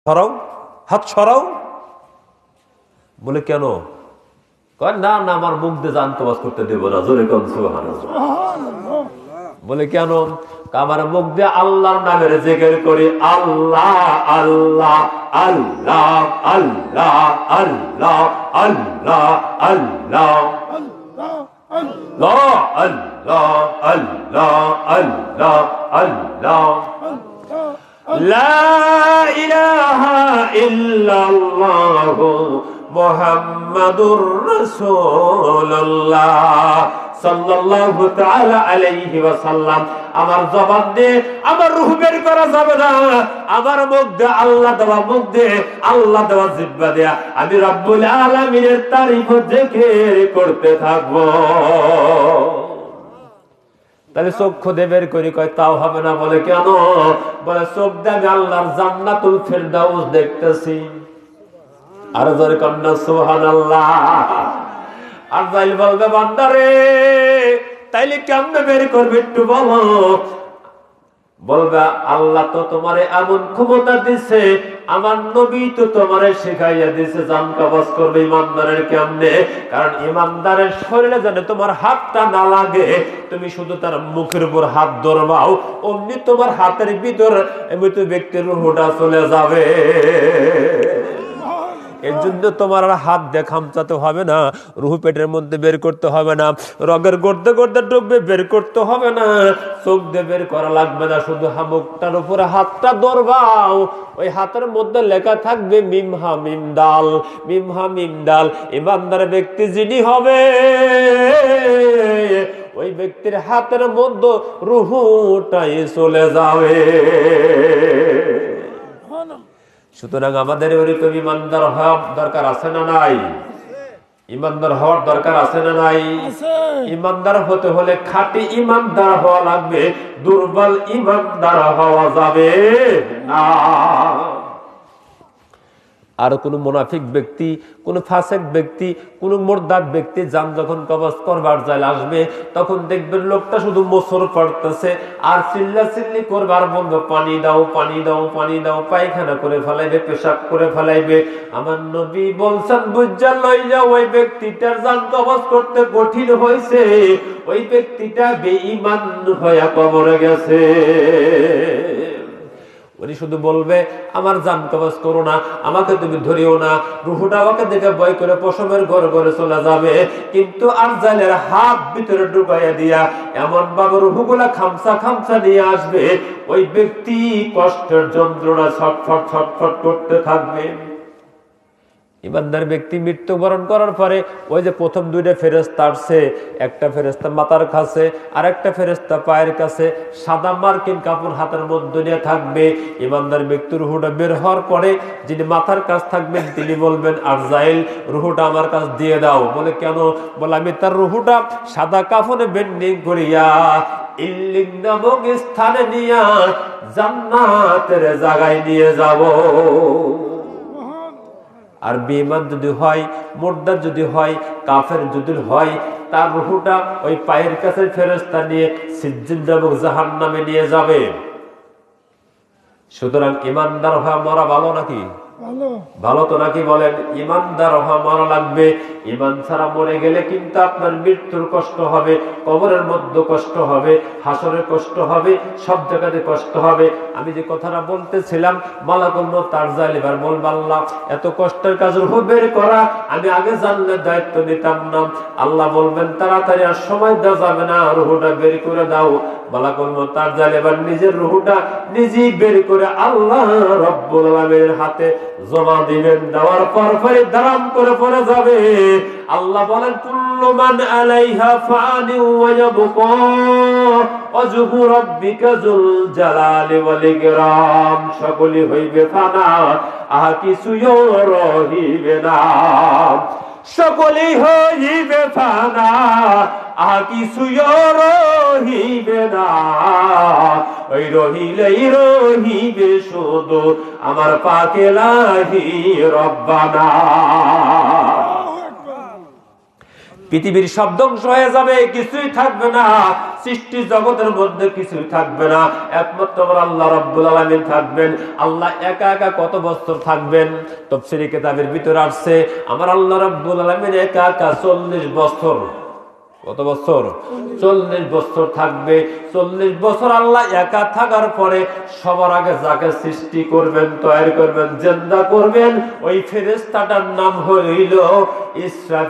সরাও, হাত সরাও। বলে কেন? কয় না না, আমার মুখ দিয়ে জান কবাজ করতে দেবো না। জোরে কোন সুবহানাল্লাহ। বলে কেন? আমার মুখ দিয়ে আল্লাহর নামের জিকির করি। আল্লাহ আল্লাহ আল্লাহ আল্লাহ আল্লাহ আল্লাহ আল্লাহ আল্লাহ আল্লাহ আল্লাহ আল্লাহ আল্লাহ লা ইলাহা ইল্লাল্লাহু মুহাম্মাদুর রাসূলুল্লাহ সাল্লাল্লাহু তাআলা আলাইহি ওয়াসাল্লাম। আমার জবান দিয়ে আমার রূহ বের করা যাবে না। আমার মুখ দিয়ে আল্লাহ দেওয়া, মুখ দিয়ে আল্লাহ দেওয়া জিহ্বা দিয়া আমি রব্বুল আলামিনের তারিফ জিকির করতে থাকবো। তাহলে চক্ষু দিয়ে বের করি, কয় তাও হবে না। বলে কেন? বলে চোখ দিয়ে আমি আল্লাহর জান্নাতুল ফিরদাউস দেখতেছি। আর জোরে কন্যা সুবহানাল্লাহ। আর যাইল বলবে বান্দারে তাইলে কেমনে বের করবে একটু বলো। বলবে আল্লাহ তো তোমারে এমন ক্ষমতা দিছে, আমার নবী তো তোমারে শিখাইয়া দিছে জান কবজ করবে ইমানদারের কেমনে। কারণ ইমানদারের শরীরে জানে তোমার হাতটা না লাগে, তুমি শুধু তার মুখের উপর হাত ধরবাও, অমনি তোমার হাতের ভিতর মৃত ব্যক্তির রূহটা চলে যাবে। এর জন্য তোমার আর হাত দিয়ে খামচাতে হবে না, রুহ পেটের মধ্যে বের করতে হবে না, রগের গর্দে গর্দে ঢুকবে বের করতে হবে না, চোখ দিয়ে বের করা লাগবে না, শুধু মুখটার উপরে হাতটা ধরবাও। ওই হাতের মধ্যে লেখা থাকবে মিমহা মিমদাল, মিমহা মিমদাল। ইমানদার ব্যক্তি যিনি হবে ওই ব্যক্তির হাতের মধ্যে রুহটাই চলে যাবে। সুতরাং আমাদের ওরকম ইমানদার হওয়া দরকার আছে না নাই? ইমানদার হওয়ার দরকার আছে না নাই? ইমানদার হতে হলে খাঁটি ইমানদার হওয়া লাগবে, দুর্বল ইমানদার হওয়া যাবে না। আর কোন মুনাফিক ব্যক্তি, কোন ফাসিক ব্যক্তি, কোন মুরতাদ ব্যক্তি জান যখন কবজ করবার যায় আসবে, তখন দেখবেন লোকটা শুধু মোসর পড়তেছে আর চিল্লাচিল্লি করবার বন্ধ, পানি দাও পানি দাও পানি দাও, পায়খানা করে ফেলাইবে, পেশাব করে ফেলাইবে। আমার নবী বলছেন বুঝা লই যাও, ওই ব্যক্তিটার জান কবজ করতে কঠিন হয়েছে, ওই ব্যক্তিটা বেঈমান হয়ে কবরে গেছে। উনি শুধু বলবে আমার জান কবজ করো না, আমাকে তুমি ধরিও না, রুহটা আমাকে দেখে ভয় করে পশমের ঘরে ঘরে চলে যাবে। কিন্তু আরজালের হাত ভিতরে ঢুকাইয়া দিয়া এমন ভাবে রুহগুলা খামসা খামসা নিয়ে আসবে, ওই ব্যক্তি কষ্টের যন্ত্রণা ছটফট ছটফট করতে থাকবে। ইমানদার ব্যক্তি মৃত্যুবরণ করার পরে ওই যে প্রথম দুইটা ফেরেশতা আসছে, একটা ফেরেশতা মাথার কাছে আর একটা ফেরেশতা পায়ের কাছে, সাদা মার্কিন কাপড় হাতের মধ্যে নিয়ে থাকবে। ইমানদার ব্যক্তির রুহটা বের হওয়ার পরে যিনি মাথার কাছে থাকবেন তিনি বলবেন আরজাইল রুহটা আমার কাছে দিয়ে দাও। বলে কেন? বলে আমি তার রুহটা সাদা কাফনে বেন্ডিং করিয়া ইল্লিং নামক স্থানে নিয়ে জান্নাতের জায়গায় নিয়ে যাব। আর বেঈমান যদি হয়, মুরতাদ যদি হয়, কাফের যদি হয়, তার রূহটা ওই পায়ের কাছে ফেরেশতা নিয়ে সিজ্জিন নামক জাহান্নামে নিয়ে যাবে। সুতরাং ইমানদার হওয়া মরা ভালো নাকি? ভালো তো নাকি বলেন? ইমানদার হওয়া মরা লাগবে। ইমান ছাড়া মরে গেলে কিন্তু আপনার মৃত্যুর কষ্ট হবে, কবরের মধ্যে কষ্ট হবে, হাসরের কষ্ট হবে, সব জায়গাতে কষ্ট হবে। আমি যে কথাটা বলতেছিলাম মালাকুল মউত তারজাইল এবার বলবে আল্লাহ এত কষ্টের কাজ রূহ বের করা আমি আগে জানলে দায়িত্ব নিতাম না। আল্লাহ বলবেন তাড়াতাড়ি আর সময় দেওয়া যাবে না, রূহটা বের করে দাও। মালাকুল মউত তারজাইল এবার নিজের রূহটা নিজেই বের করে আল্লাহ রব্বুল আলামিনের হাতে জমা দিবেন। দেওয়ার পর পরে দারাম করে পড়ে যাবে। আল্লাহ বলেন কুল্লু মান আলাইহা ফানি ওয়া ইয়াবকা ওয়াজহু রাব্বিকা যুল জালালি ওয়াল ইকরাম। সকলই হইবে ফানা, আর কিছুই রহিবে না। সকলই হইবে ফানা, আর কিছুই রহিবে না। ওই রহিলেই রহিবে শুধু আমার পাক ইলাহি রব্বানা। পৃথিবীর সব ধ্বংস হয়ে যাবে, কিছুই থাকবে না, সৃষ্টি জগতের মধ্যে কিছুই থাকবে না, একমাত্র আমার আল্লাহ রাব্বুল আলামিন থাকবেন। আল্লাহ একা একা কত বছর থাকবেন? তাফসীরে কিতাবের ভিতরে আসছে আমার আল্লাহ রাব্বুল আলামিন একা একা 40 বছর। কত বছর? 40 বছর থাকবে। 40 বছর আল্লাহ একা থাকার পরে সবার আগে যাকে সৃষ্টি করবেন, তৈরি করবেন, জিন্দা করবেন, ওই ফেরেশতাটার নাম হইল ইসরাফিল।